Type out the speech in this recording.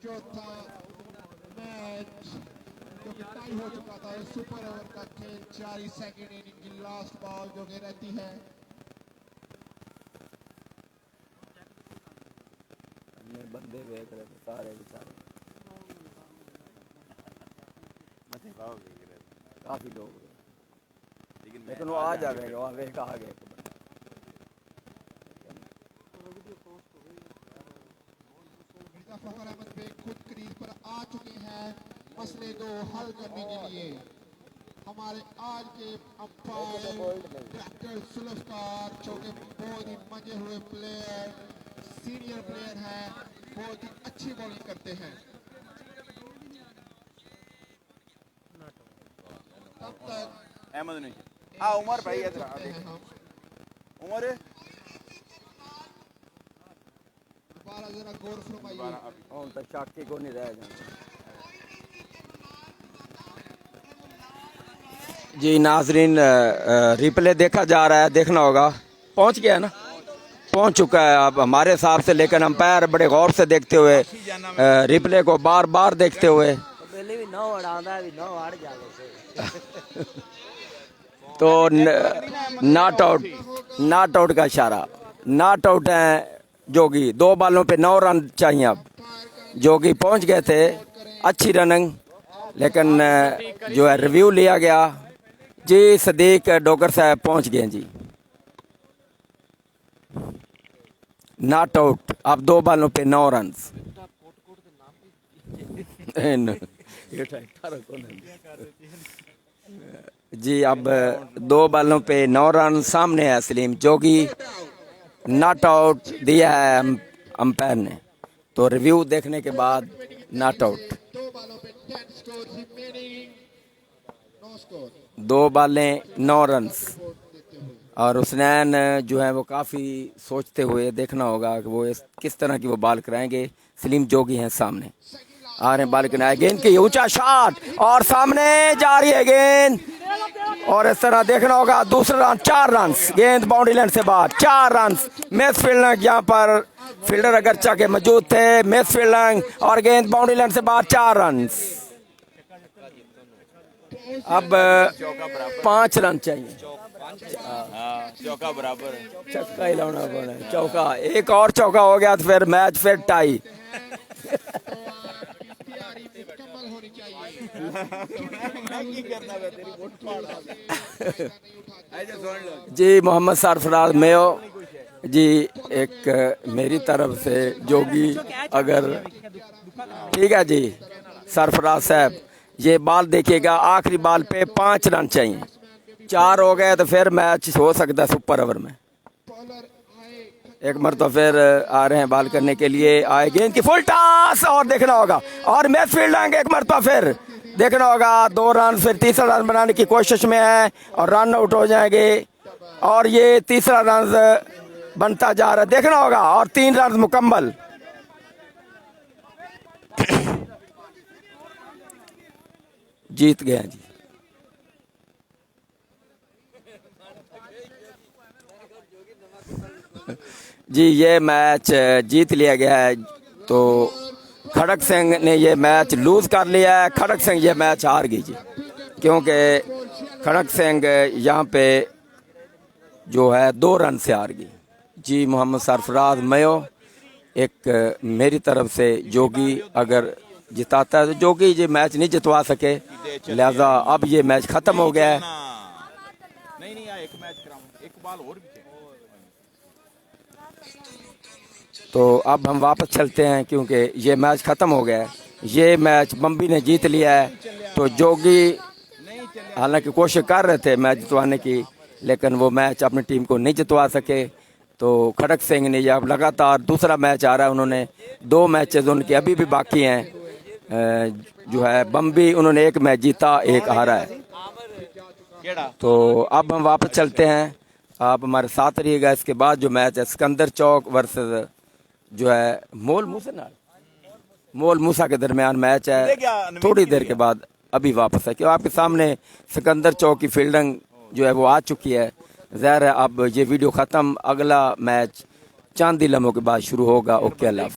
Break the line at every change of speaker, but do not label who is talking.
चौथा मैच जो कि टाई हो चुका था। सुपर ओवर का खेल जारी, सेकंड इनिंग की लास्ट बॉल जो कि रहती है।
बंदे देख रहे थे सारे बेचारे, काफी लोग, लेकिन वो आ जाएगा, वो आगे आ गए।
फखर अहमद बेग खुद क्रीज पर आ चुके हैं मसले को हल करने के लिए। हमारे आज के अंपायर डॉक्टर सुल्फकार, जो कि बहुत ही मजे हुए प्लेयर, सीनियर प्लेयर हैं, बहुत ही अच्छी बॉलिंग करते हैं। तब तक
अहमद नहीं उमर भाई उमर
दोबारा जरा गौर फरमाइए।
तक शाकी को नहीं रह जाना जी। नाजरीन, रिप्ले देखा जा रहा है, देखना होगा। पहुंच गया है ना, पहुंच चुका है अब हमारे हिसाब से, लेकिन अंपायर बड़े गौर से देखते हुए, रिप्ले को बार बार देखते हुए तो नॉट आउट का इशारा। नॉट आउट है जोगी, 2 बॉलों पे 9 रन चाहिए। अब जोगी पहुंच गए थे, अच्छी रनिंग, लेकिन जो है रिव्यू लिया गया जी। सदीक डोगर साहब पहुंच गए जी। नॉट आउट, अब 2 बॉलों पे 9 रन जी। अब 2 बॉलों पे 9 रन सामने है सलीम। जोगी नॉट आउट दिया है अंपायर ने, तो रिव्यू देखने के बाद नॉट आउट। 2 बॉलें 9 रन। और हुसनैन जो है वो काफ़ी सोचते हुए, देखना होगा कि वो किस तरह की वो बॉल कराएंगे। सलीम जोगी हैं सामने, आ रहे हैं बॉल कराए। गेंद की ऊंचा शॉट और सामने जा रही है गेंद, और इस तरह देखना होगा। दूसरा रन, 4 रन, गेंद बाउंड्री लाइन से बाहर, 4 रन। मिस फील्डिंग, यहाँ पर फील्डर अगर चाके मौजूद थे, मिस फील्डिंग और गेंद बाउंड्री लाइन से बाहर, 4 रन। अब 5 रन चाहिए,
चौका बराबर,
छक्का ही लाना पड़ा, चौका, एक और चौका हो गया तो फिर मैच फिर टाई। जी मोहम्मद सरफराज मेयो जी, एक मेरी तरफ से जोगी, अगर ठीक है जी सरफराज साहब, ये बॉल देखिएगा, आखिरी बॉल पे 5 रन चाहिए। 4 हो गए तो फिर मैच हो सकता है सुपर ओवर में। एक मरतबा फिर आ रहे हैं बॉल करने के लिए, आए गेंद की फुल टॉस, और देखना होगा, और मैच फील्डिंग एक मरतबा फिर देखना होगा। 2 रन, फिर तीसरा रन बनाने की कोशिश में है और रन आउट हो जाएंगे, और ये तीसरा रन बनता जा रहा है, देखना होगा, और 3 रन मुकम्मल। जीत गए जी। जी ये मैच जीत लिया गया है, तो खड़क सिंह ने ये मैच लूज कर लिया है। खड़क सिंह ये मैच हार गई जी, क्योंकि खड़क सिंह यहाँ पे जो है 2 रन से हार गई जी। मोहम्मद सरफराज मयो, एक मेरी तरफ से जोगी अगर जिताता है तो जोगी ये मैच नहीं जितवा सके, लिहाजा अब ये मैच खत्म हो गया है।
नहीं एक मैच कराऊं, एक बॉल और भी।
तो अब हम वापस चलते हैं, क्योंकि ये मैच ख़त्म हो गया है। ये मैच बम्बी ने जीत लिया है, तो जोगी हालांकि कोशिश कर रहे थे मैच जितवाने की, लेकिन वो मैच अपनी टीम को नहीं जितवा सके। तो खड़क सिंह ने अब लगातार दूसरा मैच आ रहा है, उन्होंने 2 मैचेस उनके अभी भी बाकी हैं। जो है बम्बी, उन्होंने 1 मैच जीता, 1 हारा है। तो अब हम वापस चलते हैं, आप हमारे साथ रहिएगा। इसके बाद जो मैच है सिकंदर चौक वर्सेस जो है मोल मूसा के दरमियान मैच है, थोड़ी देर के बाद अभी वापस है, क्योंकि आपके सामने सिकंदर चौक की फील्डिंग जो है वो आ चुकी है। ज़ाहिर है अब ये वीडियो ख़त्म, अगला मैच चंद ही लम्हों के बाद शुरू होगा। ओके अल्लाह।